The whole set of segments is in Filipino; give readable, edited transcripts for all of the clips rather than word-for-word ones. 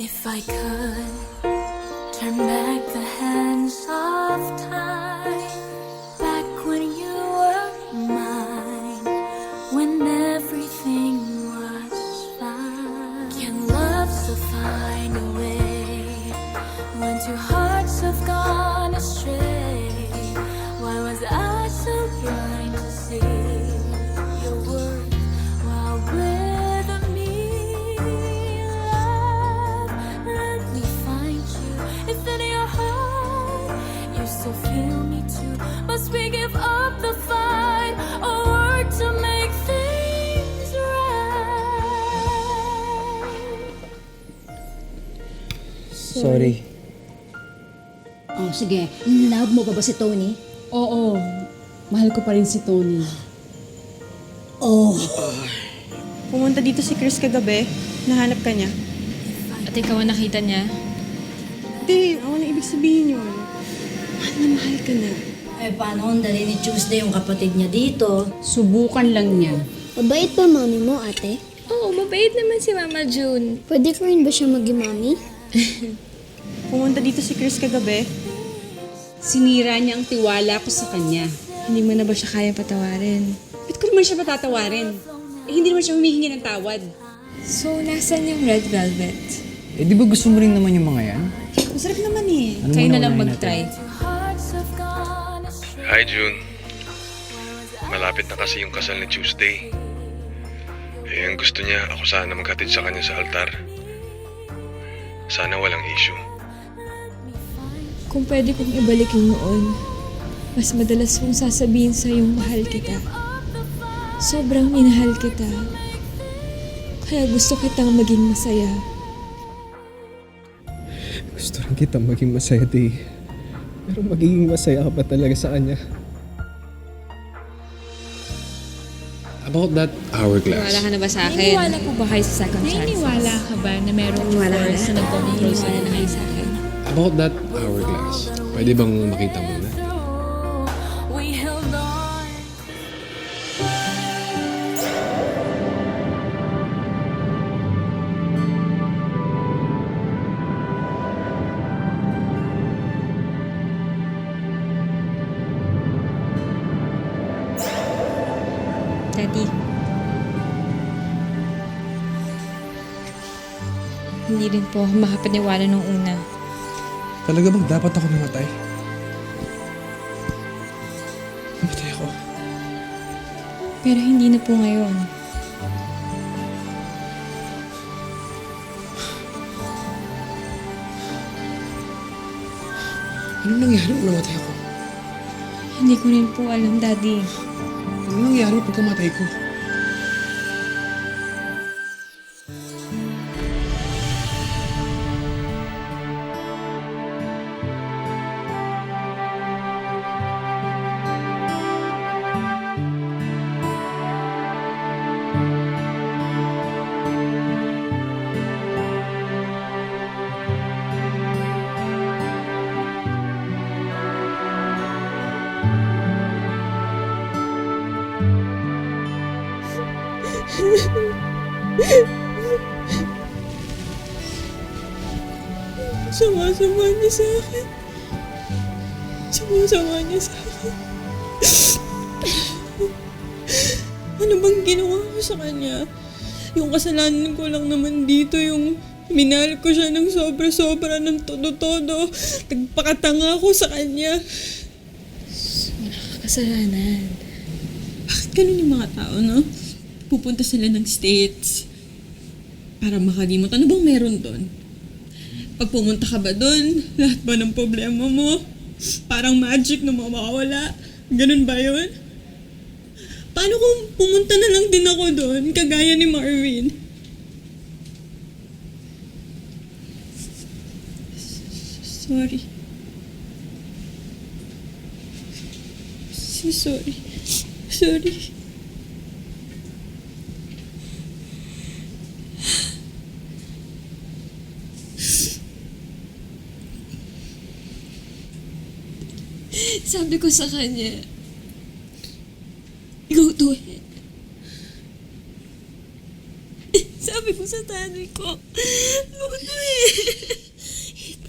If I could turn back the hands of time, back when you were mine, when everything was fine. Can love still find a way when two hearts have gone astray? Why was I so blind to see your worth while with me? Love, let me find you. If in your heart you still feel me too, must we give up the fight or work to make things right? Sorry. Oh, sige. Love mo pa ba si Tony? Oo, mahal ko pa rin si Tony. Oh, Pumunta dito si Chris kagabi. Nahanap ka niya. At ikaw ang nakita niya? Hindi, ako na ibig sabihin yun. Mahal na mahal ka na. eh paano kung dali ni Tuesday yung kapatid niya dito? Subukan lang niya. Mabait ba mami mo, ate? Oo, mabait naman si Mama June. Pwede ko rin ba siya maging mami? Pumunta dito si Chris kagabi. Sinira niya ang tiwala ko sa kanya. Hindi mo na ba siya kayang patawarin? Ba't ko naman siya patatawarin? Eh, hindi naman siya humihingi ng tawad. So, nasan yung red velvet? Eh, di ba gusto mo rin naman yung mga yan? Masarap naman eh. Ano Kayo muna na lang unahin mag-try. natin? Hearts have gone astray. Hi, June. Malapit na kasi yung kasal ni Tuesday. Eh, ang gusto niya, ako sana maghatid sa kanya sa altar. Sana walang issue. Kung pwede kong ibalik yung noon, mas madalas kong sasabihin sa'yong mahal kita. Sobrang minahal kita. Kaya gusto kitang maging masaya. Gusto rin kitang maging masaya, Day. Pero magiging masaya ka pa talaga sa kanya. About that hourglass. Wala ka na ba sa akin? Naniniwala po ba kayo sa second chances? Naniniwala ka ba na merong force na nagpapatrol sa nanay sa akin? About that hourglass. Pwede bang makita muna? We held on. Daddy. Hindi rin po ako makapaniwala nung una. Talaga bang dapat ako namatay? Namatay ako. Pero hindi na po ngayon. Ano nangyari nung namatay ako? Hindi ko rin po alam, Daddy. Ano nangyari pagkamatay ko? Sama-sama niya sa akin. Sama-sama niya sa akin. Ano bang ginawa ko sa kanya? Yung kasalanan ko lang naman dito, yung minahal ko siya ng sobra-sobra ng todo-todo. Nagpakatanga ko sa kanya. Kasalanan. Bakit ganun yung mga tao, no? Pupunta sila ng States para makalimot. Ano bang meron doon? Pag pumunta ka ba doon, lahat ba ng problema mo? Parang magic na mawawala. Ganun ba yun? Paano kung pumunta na lang din ako doon, kagaya ni Marvin? Sorry. Sorry. Sorry. Sabi ko sa kanya, go to it. Sabi ko sa tatay ko. Luto eh.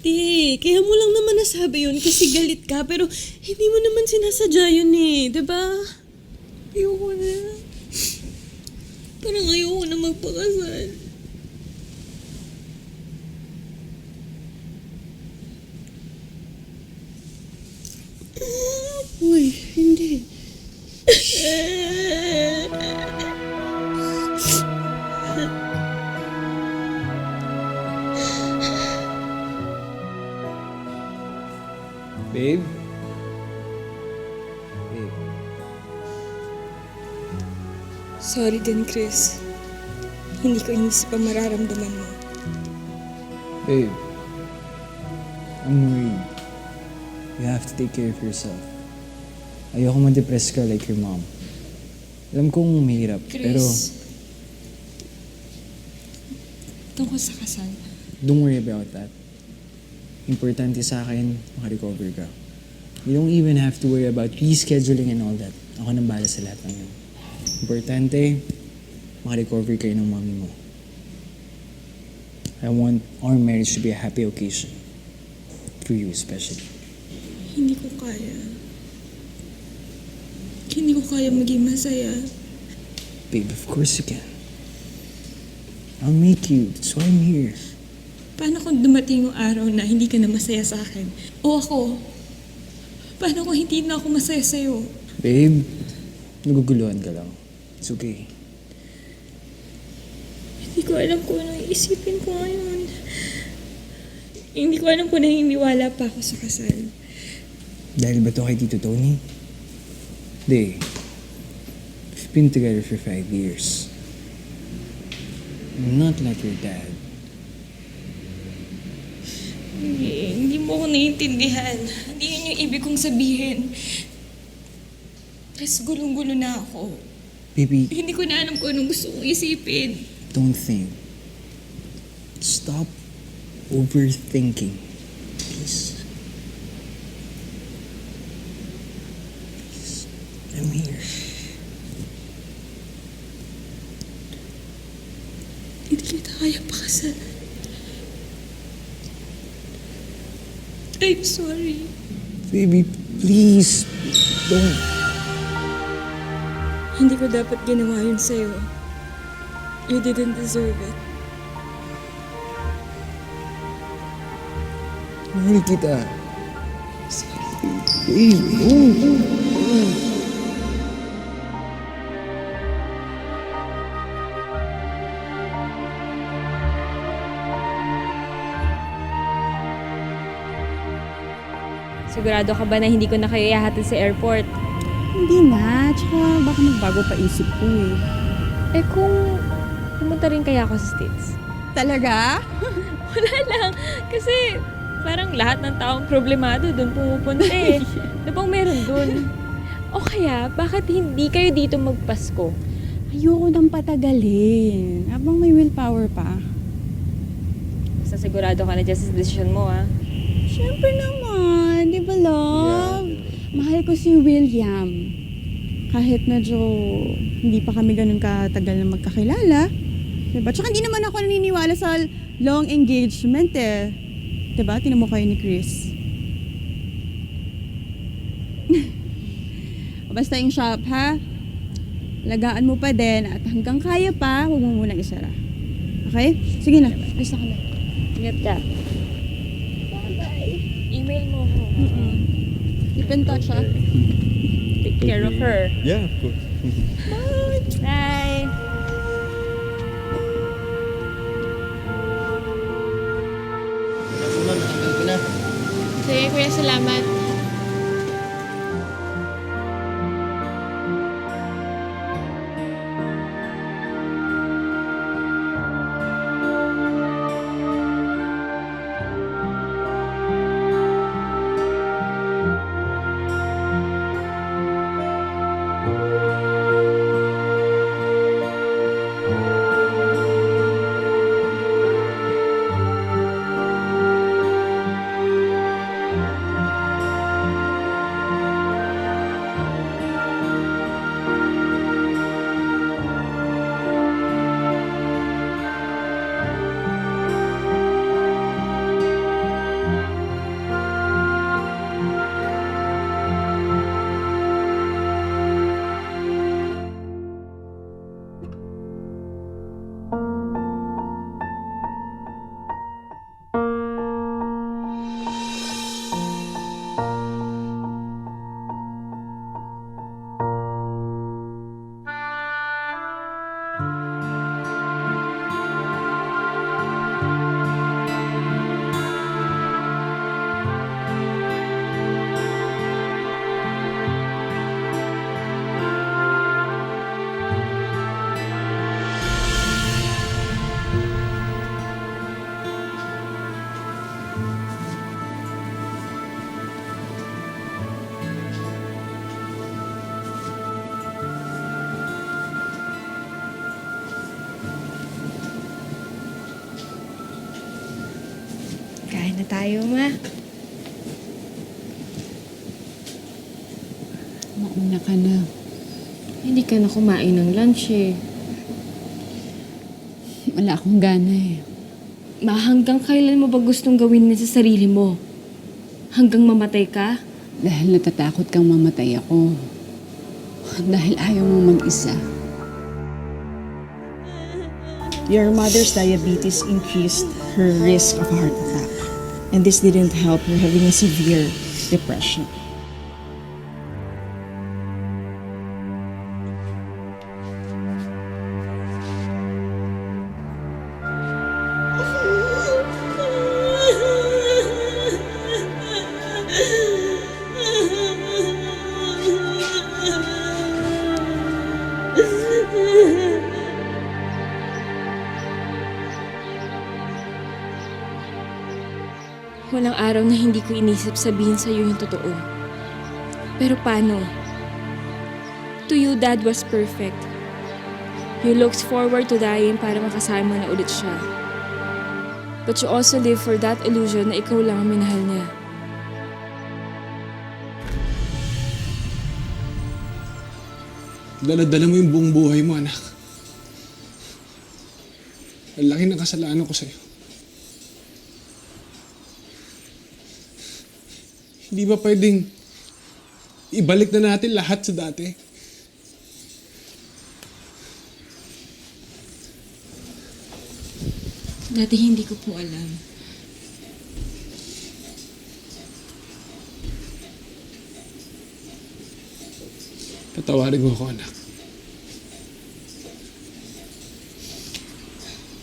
Hindi, kaya mo lang naman nasabi yun kasi galit ka, pero hindi mo naman sinasadya yun eh, diba? Ayoko na. Parang ayoko na magpakasal. Uy, hindi. Babe? Babe. Sorry din, Chris. Hindi ko inisip ang mararamdaman mo. Babe. I'm worried. You have to take care of yourself. Ayoko ma-depress ka like your mom. Alam kong mahirap, pero Chris. Tungkol sa kasal. don't worry about that. Importante sa akin, makarecover ka. You don't even have to worry about rescheduling and all that. Ako nang bahala sa lahat ng yun. Importante, makarecover kayo ng mami mo. I want our marriage to be a happy occasion. For you especially. Hindi ko kaya. Hindi ko kaya maging masaya. Babe, of course you can. I'll make you. That's why I'm here. Paano kung dumating yung araw na hindi ka na masaya sa akin? O ako? Paano kung hindi na ako masaya sa'yo? Babe, naguguluhan ka lang. It's okay. Hindi ko alam kung anong iisipin ko ngayon. Hindi ko alam kung naniniwala pa ako sa kasal. Dahil ba to kay Tito Tony? Hindi. We've been together for 5 years. I'm not like your dad. Hindi mo ako naiintindihan. Hindi yun yung ibig kong sabihin. Tapos gulong-gulo na ako. Baby, Hindi ko na alam kung anong gusto kong isipin. don't think. Stop overthinking. Please. Please. I'm here. Hindi kita kaya pakasal. I'm sorry. Baby, please. Don't. Hindi ko dapat ginawa yun sa'yo. You didn't deserve it. Mahal kita. Babe, no. Sigurado ka ba na hindi ko na kayo ihahatid sa airport? Hindi na. Tsaka baka magbago pa isip ko eh. Eh kung pumunta rin kaya ako sa States? Talaga? Wala lang. Kasi parang lahat ng taong problemado doon pumupunta eh. Ano bang meron doon? O kaya, bakit hindi kayo dito magpasko? Ayoko nang patagalin. Habang may willpower pa. Basta sigurado ka na dyan sa decision mo, ha? Siyempre naman. Di ba, love? Mahal ko si William. Kahit medyo hindi pa kami ganun katagal na magkakilala. Diba? Tsaka hindi naman ako naniniwala sa long engagement eh. Diba? Tinan mo kayo ni Chris. Basta yung shop, ha? Lagaan mo pa din at hanggang kaya pa, huwag mo munang isara. Okay? Sige na. Alis na kami. Ingat ka. Email mo ako. Keep in touch, ha? Take care of her. Yeah, of course. Bye! Sige, kuya, salamat. Kain na tayo, Ma. Mauna ka na. Hindi ka na kumain ng lunch eh. Wala akong gana eh. Ma, hanggang kailan mo ba gustong gawin niya sa sarili mo? Hanggang mamatay ka? Dahil natatakot kang mamatay ako. Dahil ayaw mo mag-isa. Your mother's diabetes increased her risk of a heart attack. And this didn't help her having a severe depression. Walang araw na hindi ko inisip sabihin sa'yo yung totoo. Pero paano? To you, Dad was perfect. You looked forward to dying para makasama na ulit siya. But you also live for that illusion na ikaw lang ang minahal niya. Dala-dala mo yung buong buhay mo, anak. Ang laki ng kasalanan ko sa'yo. Hindi ba pwedeng ibalik na natin lahat sa dati? Dati hindi ko po alam. Patawarin mo ako, anak.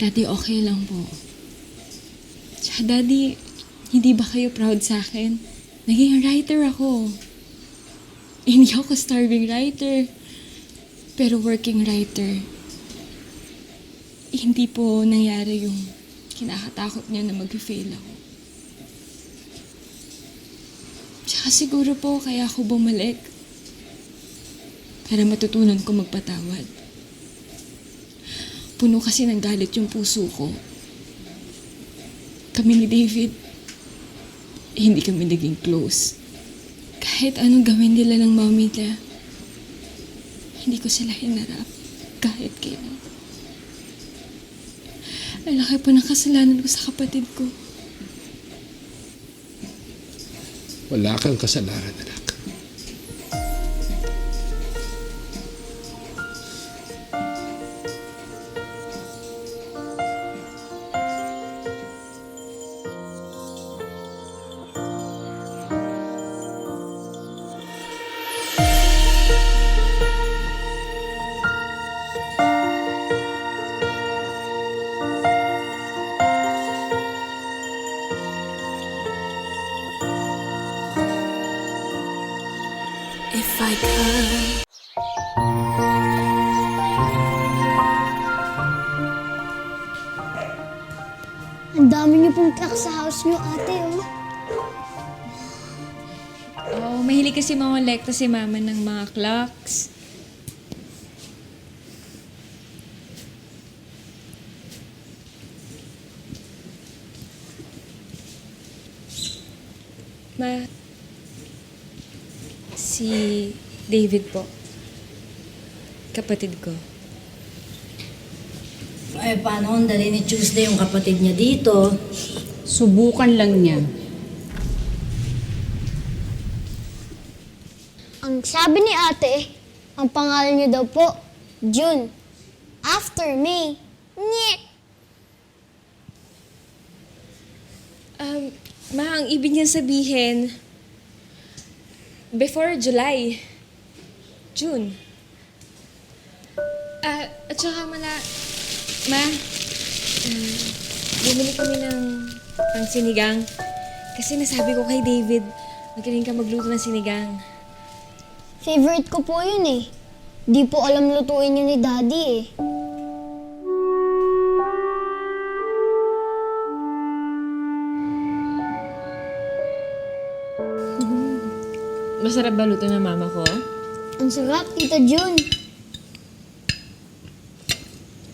Daddy, okay lang po. Tsaka Daddy, hindi ba kayo proud sa akin? Naging writer ako. Hindi ako starving writer, pero working writer. Hindi po nangyari yung kinakatakot niya na mag-fail ako. Tsaka siguro po kaya ako bumalik para matutunan ko magpatawad. Puno kasi ng galit yung puso ko. Kami ni David, hindi kami naging close. Kahit anong gawin nila ng mommy niya, hindi ko sila hinarap kahit kailan. Ang laki po ng kasalanan ko sa kapatid ko. Wala kang kasalanan, anak. If I could. Ang dami niyo pong clock sa house niyo, ate, oh. Oo, mahilig kasi mamolekta si Mama ng mga clocks. Ma, si David po. Kapatid ko. Eh, paano kung dali ni Tuesday yung kapatid niya dito? Subukan lang niya. Ang sabi ni ate, ang pangalan niyo daw po, June. After May. Nyeh! Ma, ang ibig niya sabihin, before July, June. At saka bumili kami ng sinigang. Kasi nasabi ko kay David, magaling ka magluto ng sinigang. Favorite ko po yun eh. Di po alam lutuin yun ni Daddy eh. Masarap ba luto ng mama ko? Ang sarap, Tita June.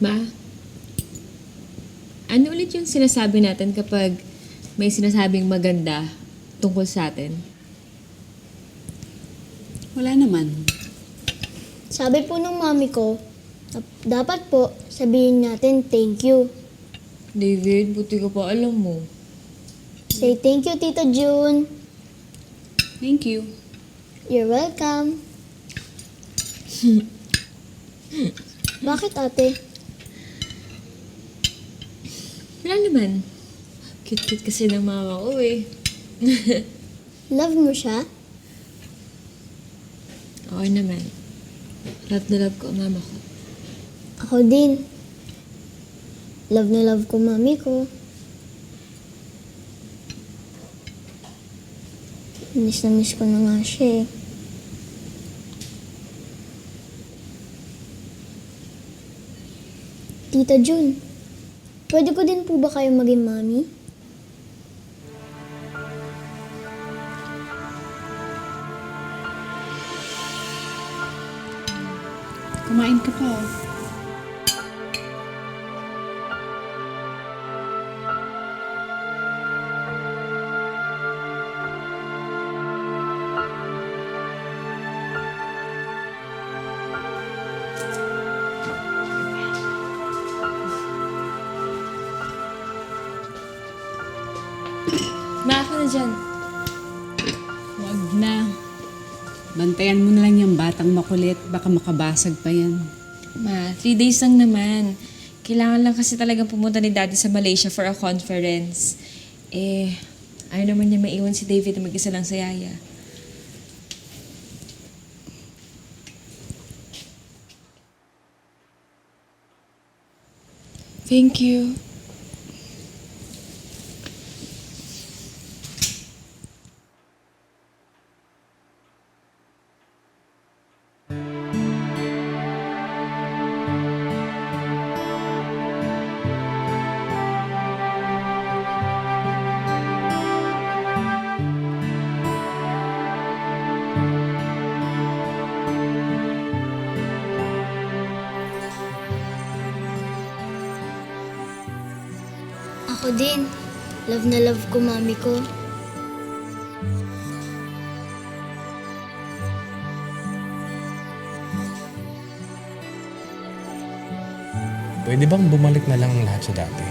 Ma, ano ulit yung sinasabi natin kapag may sinasabing maganda tungkol sa atin? Wala naman. Sabi po ng mami ko, dapat po sabihin natin thank you. David, buti ka pa alam mo. Say thank you, Tita June. Thank you. You're welcome. Bakit, ate? Wala naman. Cute-cute kasi ng mama ko eh. Love mo siya? Oo naman. Love na love ko ang mama ko. Ako din. Love na love ko mami ko. Miss na miss ko na nga siya eh. Tita June, pwede ko din po ba kayo maging mami? Kumain ka pa. Ma, ako na dyan. Huwag na. Bantayan mo na lang yung batang makulit. Baka makabasag pa yan. Ma, 3 days lang naman. Kailangan lang kasi talagang pumunta ni Daddy sa Malaysia for a conference. Ayaw naman niya maiwan si David na mag-isa lang sa yaya. Thank you. Ako din. Love na love ko mami ko. Pwede bang bumalik na lang ang lahat sa dati?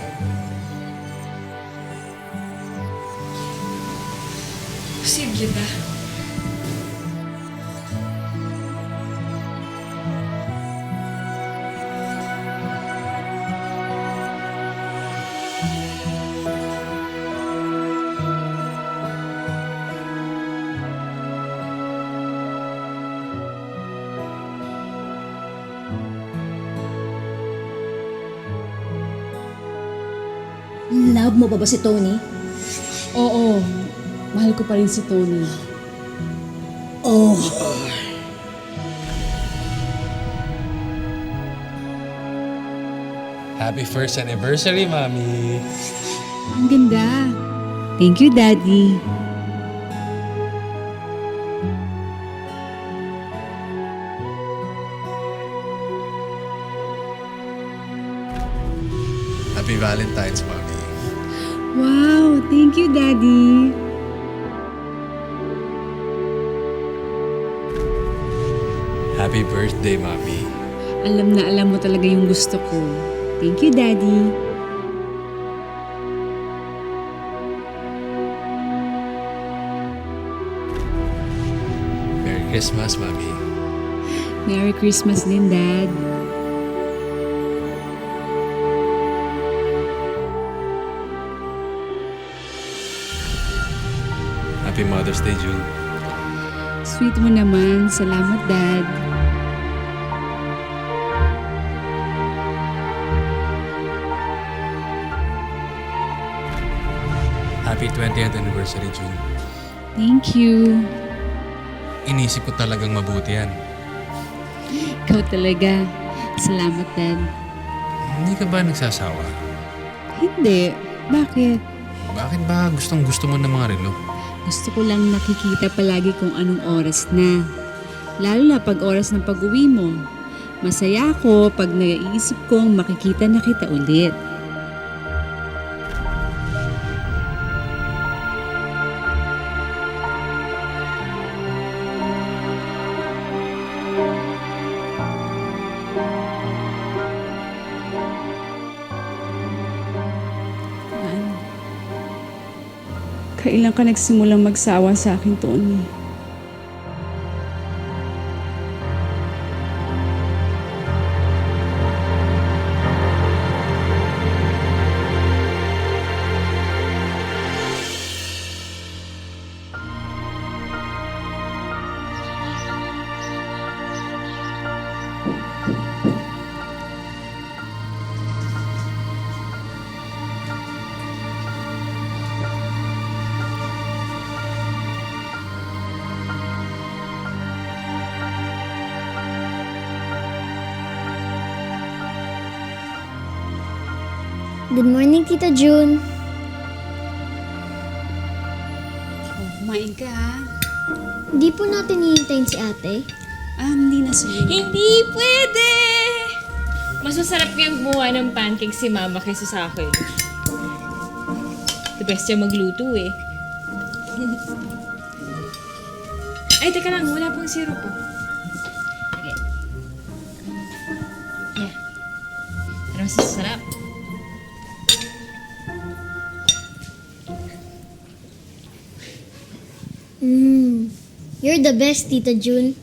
Posible ba? Love mo ba si Tony? Oo. Mahal ko pa rin si Tony. Oh. Happy first anniversary, Mami! Ang ganda. Thank you, Daddy. Happy Valentine's, Mami. Wow, thank you, Daddy. Happy birthday, Mami. Alam na alam mo talaga yung gusto ko. Thank you, Daddy. Merry Christmas, Mami. Merry Christmas din, Dad. Happy Mother's Day, June. Sweet mo naman. Salamat, Dad. Happy 20th anniversary, June. Thank you. Inisip ko talagang mabuti yan. Ikaw talaga. Salamat, Dad. Hindi ka ba nagsasawa? Hindi. Bakit? Bakit ba gustong gusto mo ng mga relo? Gusto ko lang nakikita palagi kung anong oras na. Lalo na pag oras ng pag-uwi mo. Masaya ako pag naiisip kong makikita na kita ulit. Kailan ka nagsimulang magsawa sa akin, Tony? Good morning, Tita June. Kumain ka ha? Hindi po natin hihintayin si ate. Hindi na sige. Hindi pwede! Mas masarap yung gumawa ng pancake si Mama kaysa sa akin. The best siya magluto eh. Ay, teka lang. Wala pang syrup oh. Okay. Yeah. Ano mas sarap? You're the best, Tita June.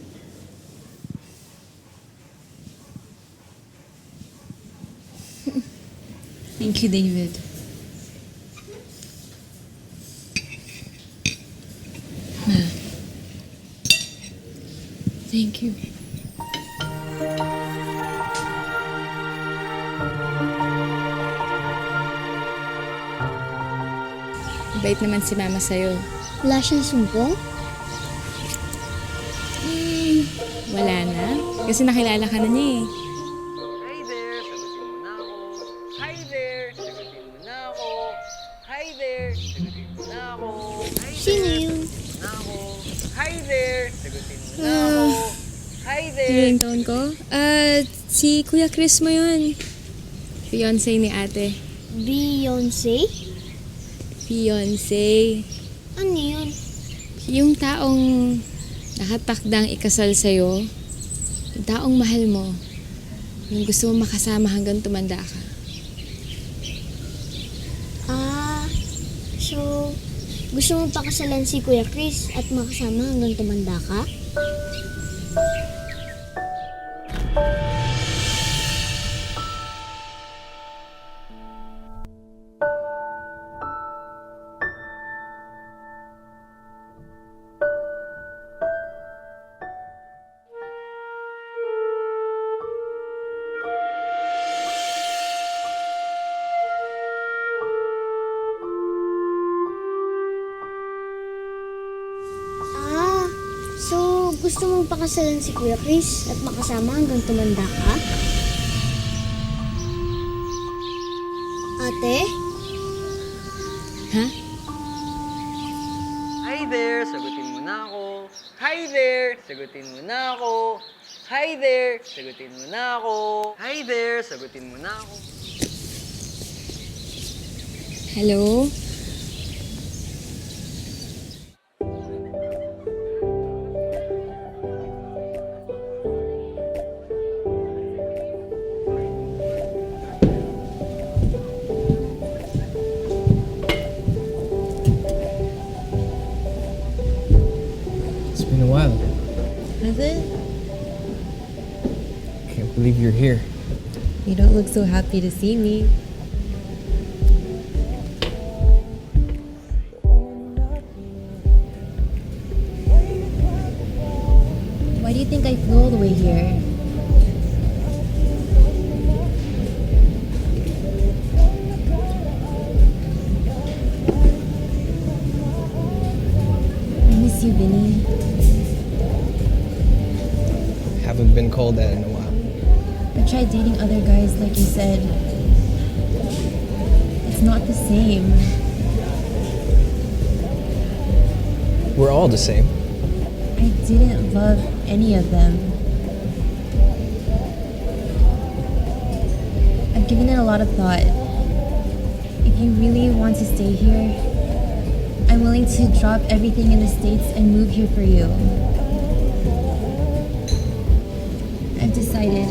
Thank you, David. Thank you. Bait naman si Mama sa'yo. Wala siyang sumpong? Wala na. Kasi nakilala ka na niya eh. Hi there, sagutin mo na ako. Hi there, sagutin mo na ako. Hi there, sagutin mo na ako. Sino yun? Na ako. Hi there, sagutin mo na ako. Hi there. Yung ringtone ko? Si Kuya Chris mo yun. Fiancé ni ate. Beyonce? Fiancé. Ano yun? Yung taong nakatakdang ikasal sa'yo, yung taong mahal mo, yung gusto mo makasama hanggang tumanda ka. So, gusto mo pakasalan si Kuya Chris at makasama hanggang tumanda ka? So, gusto mong pakasalan si Kuya Chris at makasama hanggang tumanda ka? Ate? Ha? Hi there, sagutin mo na ako. Hi there, sagutin mo na ako. Hi there, sagutin mo na ako. Hi there, sagutin mo na ako. Hello? It's been a while. Has it? Can't believe you're here. You don't look so happy to see me. Why do you think I flew all the way here? I miss you, Vinny. Haven't been called that in a while. I tried dating other guys, like you said. It's not the same. We're all the same. I didn't love any of them. I've given it a lot of thought. If you really want to stay here, I'm willing to drop everything in the States and move here for you. I've decided.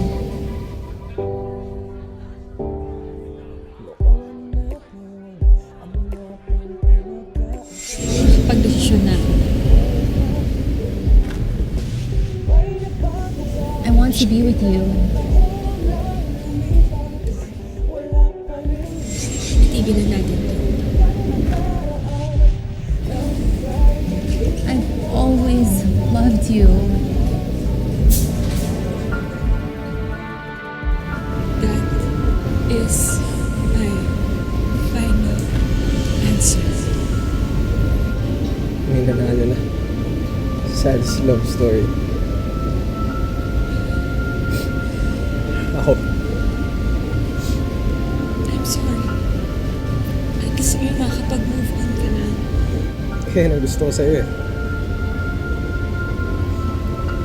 napagdesisyon natin. I want to be with you. Itigil na natin to. I've always loved you. That is my final answer. May nanalo na. Sad love story. Ako, I'm sorry. At gusto mo makakapag-move on ka na. kaya na gusto ko sa'yo eh.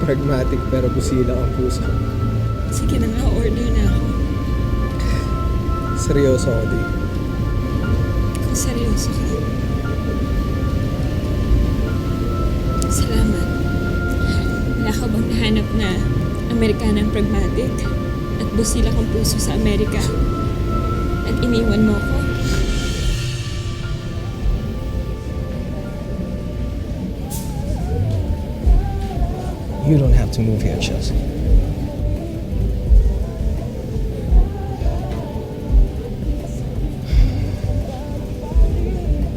Pragmatic pero busila ang puso. Sige na nga, order na ako. Seryoso ako, di. Kung seryoso ka. Salamat. Wala ka bang nahanap na Amerikanang pragmatic at busila kang puso sa Amerika at iniwan mo ko? You don't have to move here, Chelsea.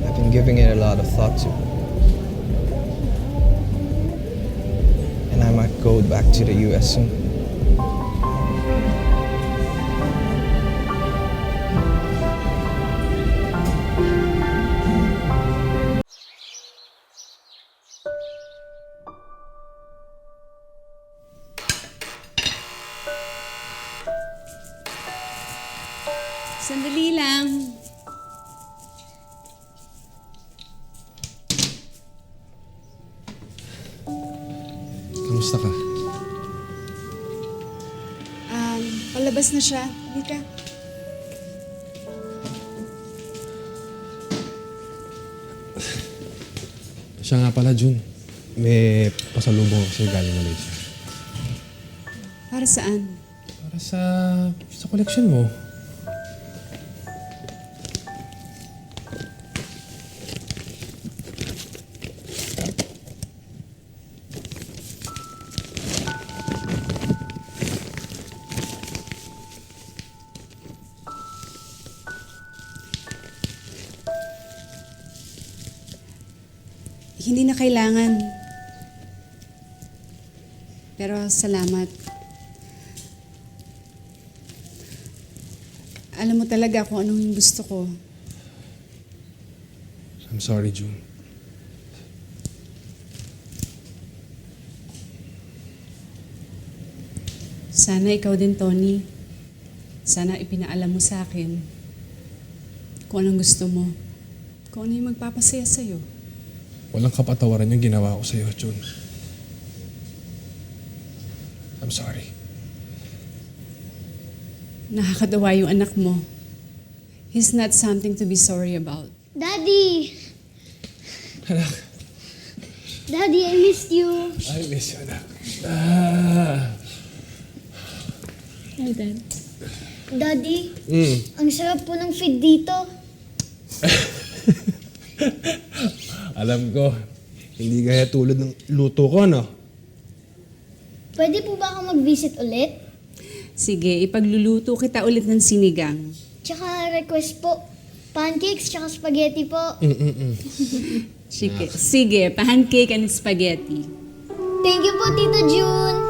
I've been giving it a lot of thought to. And I might go back to the US soon. Sandali lang. Kamusta ka? Palabas na siya. Hindi ka. Siya nga pala, Jun. May pasalubong ako sa'yo galing Malaysia. Para saan? Para sa collection mo. Hindi na kailangan. Pero salamat. Alam mo talaga kung anong gusto ko. I'm sorry, Jun. Sana ikaw din, Tony. Sana ipinaalam mo sa akin kung anong gusto mo. Kung ano yung magpapasaya sa'yo. Walang kapatawaran yung ginawa ko sa'yo, Jun. I'm sorry. Nakakadawa yung anak mo. He's not something to be sorry about. Daddy! Anak, Daddy, I missed you. I miss you, anak. Hi, Dad. Daddy, ang sarap po ng feed dito. Alam ko, hindi kaya tulad ng luto ko, no? Pwede po ba ako mag-visit ulit? Sige, ipagluluto kita ulit ng sinigang. Tsaka request po, pancakes tsaka spaghetti po. Sige, pancake and spaghetti. Thank you po, Tita June.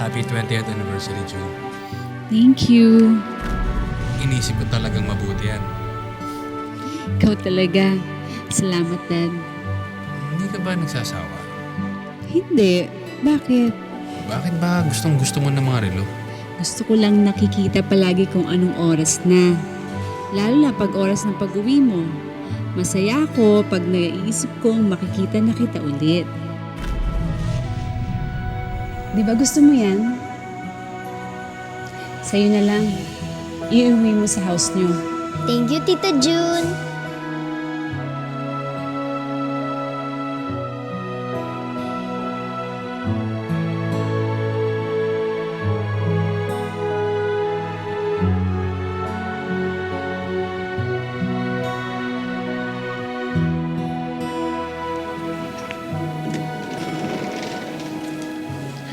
Happy 20th anniversary, June. Thank you. Inisip ko talagang mabuti yan. Ikaw talaga. Salamat, Dad. Hindi ka ba nagsasawa? Hindi. Bakit? Bakit ba gustong gusto mo ng mga relo? Gusto ko lang nakikita palagi kung anong oras na. Lalo na pag oras ng pag-uwi mo. Masaya ako pag naiisip kong makikita na kita ulit. Di ba gusto mo yan? Sa'yo na lang. Iuwi mo sa house niyo. Thank you, Tita June.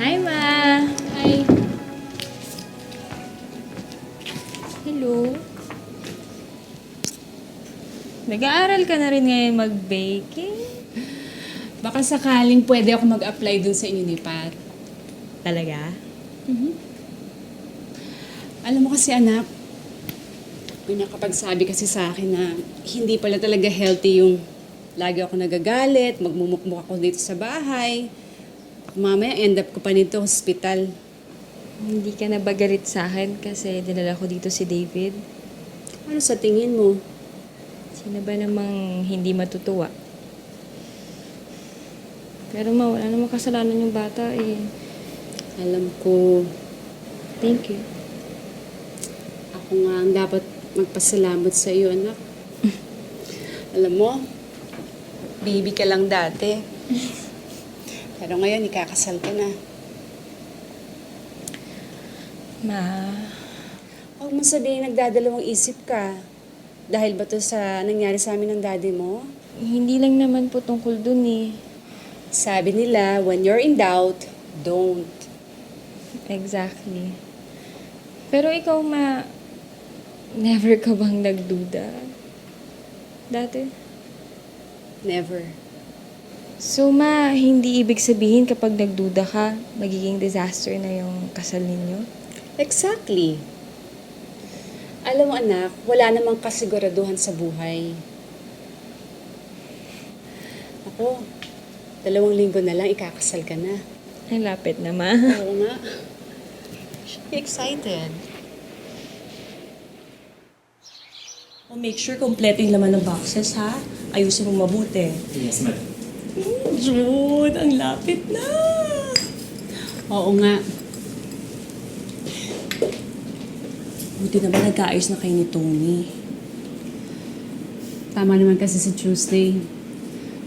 Hi, Ma! Hi! Hello? Nag-aaral ka na rin ngayon mag-baking? Baka sakaling pwede ako mag-apply dun sa inyo ni Pat. Talaga? Alam mo kasi anak, may nakapagsabi kasi sa akin na hindi pala talaga healthy yung lagi ako nagagalit, magmumukmuk ako dito sa bahay. Mamaya end up ko pa nito hospital. Hindi ka na ba galit sa akin kasi dinala ko dito si David? Ano sa tingin mo? Sino ba namang hindi matutuwa? Pero Ma, wala namang kasalanan yung bata eh. Alam ko, Thank you. ako nga ang dapat magpasalamat sa iyo, anak. Alam mo, baby ka lang dati. Pero ngayon, ikakasal ka na. Ma, Huwag mo sabihin nagdadalawang isip ka. Dahil ba to sa nangyari sa amin ng daddy mo? hindi lang naman po tungkol dun eh. Sabi nila, when you're in doubt, don't. Exactly. Pero ikaw, Ma, never ka bang nagduda? Dati? Never. So, Ma, hindi ibig sabihin kapag nagduda ka, magiging disaster na yung kasal ninyo? Exactly. Alam mo anak, wala namang kasiguraduhan sa buhay. Ako, 2 linggo na lang ikakasal ka na. Ang lapit na, Ma. Oo nga. Be excited. O make sure kompleto yung laman ng boxes, ha? Ayusin mo mabuti. Yes, madam. June, ang lapit na! Oo nga. Buti naman nagkaayos na kayo ni Tony. Tama naman kasi sa Tuesday.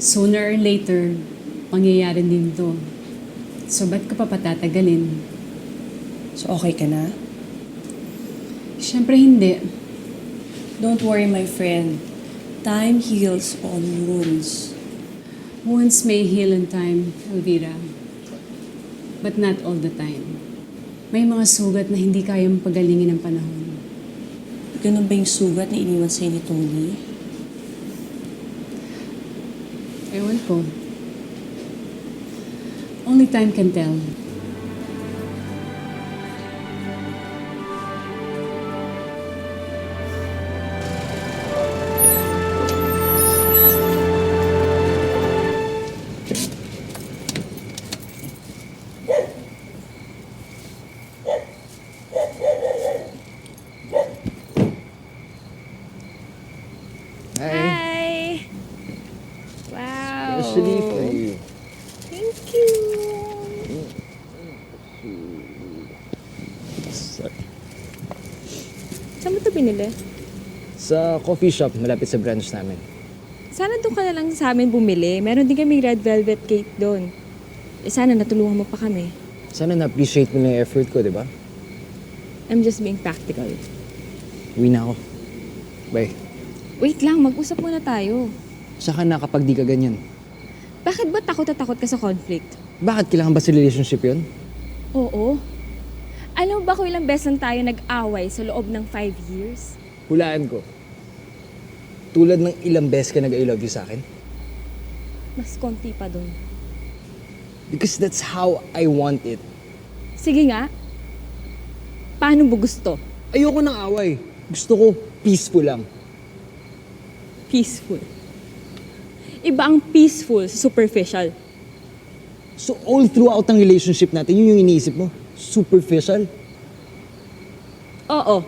Sooner or later, mangyayari din to. So, ba't ko pa patatagalin? So, okay ka na? Siyempre hindi. Don't worry, my friend. Time heals all wounds. Wounds may heal in time, Elvira. But not all the time. May mga sugat na hindi kayang pagalingin ng panahon. Ganun ba yung sugat na iniwan sa'yo ni Tony? Ewan ko. Only time can tell. Hi! Wow! Especially for you. Thank you! Saan mo ito binili? Sa coffee shop, malapit sa branch namin. Sana doon ka na lang sa amin bumili. Meron din kami red velvet cake doon. Eh sana natulungan mo pa kami. Sana na-appreciate mo na yung effort ko, di ba? I'm just being practical. Uwi na ako. Bye. Wait lang, mag-usap muna tayo. Saka na kapag di ka ganyan. Bakit ba takot na takot ka sa conflict? Bakit kailangan ba sa relationship yun? Oo. Alam mo ba kung ilang beses tayo nag-away sa loob ng 5 years? Hulaan ko. Tulad ng ilang beses ka nag-I love you sa akin. Mas konti pa doon. Because that's how I want it. Sige nga. Paano mo gusto? Ayoko ng away. Gusto ko peaceful lang. Peaceful. Iba ang peaceful sa superficial. So all throughout ang relationship natin, yun yung iniisip mo? Superficial? Oo.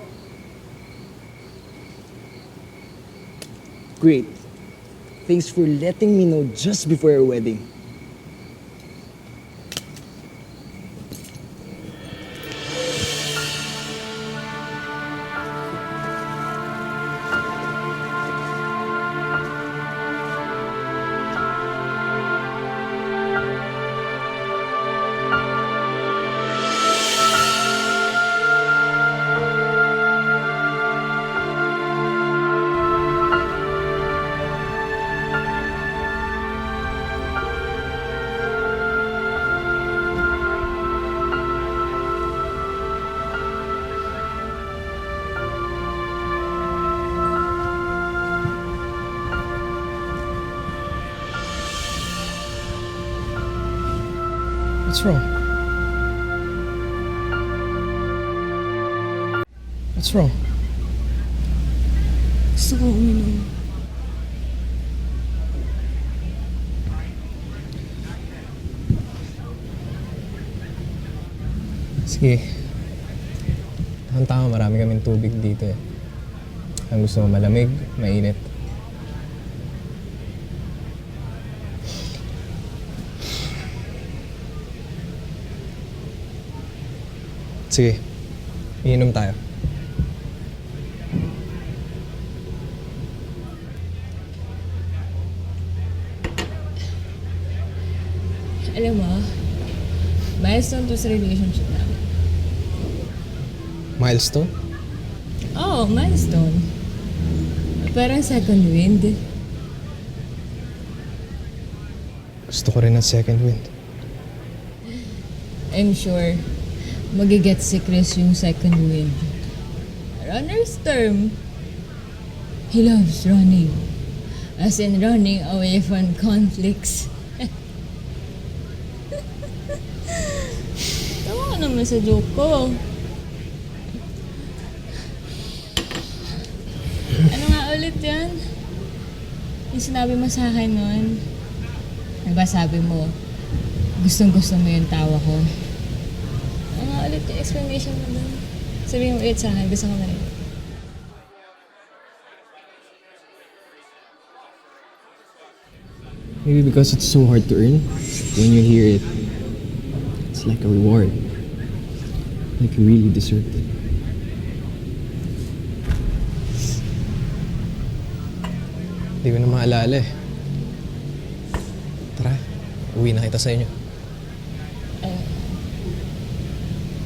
Great. Thanks for letting me know just before our wedding. What's wrong? What's wrong? Gusto ko uminom. Sige. Tama, marami kaming tubig dito eh. Ang gusto mo malamig, mainit. Sige, iinom tayo. Alam mo, milestone to sa relationship namin. Milestone? Oo, milestone. Parang second wind. Gusto ko rin ng second wind. I'm sure magiget si Chris yung second wind. Runner's term. He loves running. As in running away from conflicts. Tawa ka naman sa joke ko. Ano nga ulit yan? Yung sinabi mo sa akin nun. Diba sabi mo, gustong-gusto mo yung tawa ko. Ano nga ulit yung explanation mo dun? Sabihin mo ulit sa akin, gusto ko na rin. Maybe because it's so hard to earn, when you hear it, it's like a reward. Like you really deserved it. Hindi ko na maalala eh. Tara, uwi na kita sa inyo.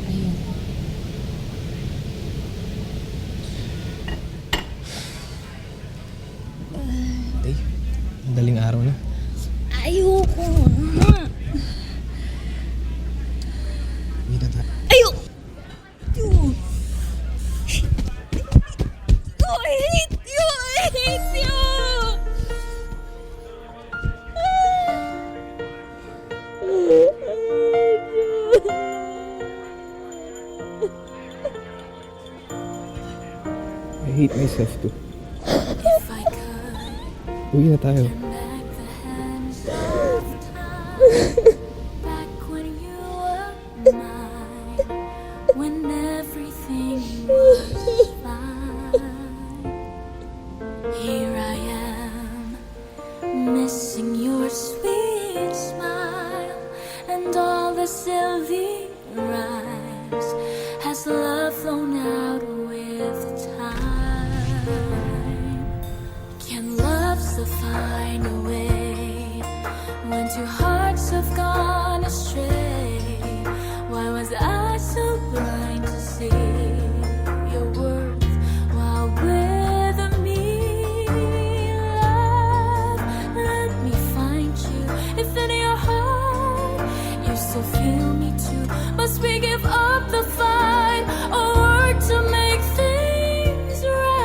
Ayun. Day, madaling araw na. Ayoko nga. Uwi na tayo. Ayoko! I hate you! I hate you! I hate myself too. If I could Uwi na tayo. back the hands of time, back when you were mine, when everything was fine. Here I am, missing your sweet smile and all the silvery rhymes. Has love flown out with time? Can love still find a way when two hearts have gone astray? Why was I so blind to see your worth while with me? Love, let me find you. If in your heart you still feel me too, must we give up the fight or work to make things right?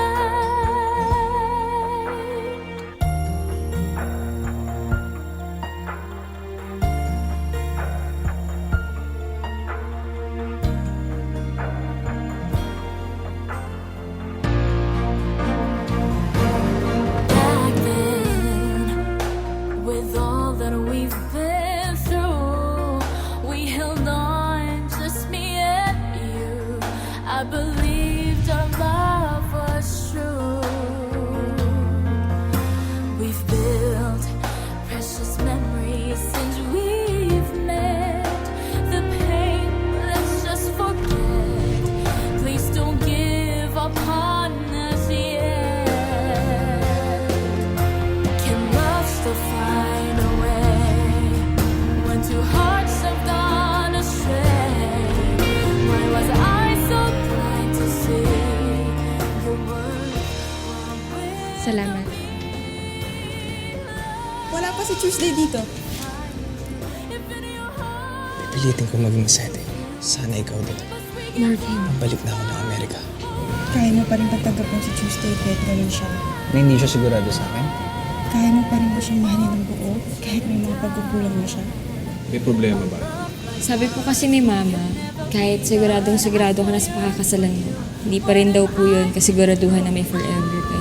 Salamat. Wala pa si Tuesday dito. Pipilitin ko maging masaya, Tay. Sana ikaw din. Marvin. Balik na ako ng Amerika. Kaya mo pa rin pagtanggapin si Tuesday kahit ganun siya. Na hindi siya sigurado sa akin. Kaya mo pa rin ba siyang mahalin ng buo kahit may mga pagkukulang na siya? May problema ba? Sabi po kasi ni Mama, kahit sigurado ka na sa pakakasalan mo, hindi pa rin daw po yun kasiguraduhan na may forever ka.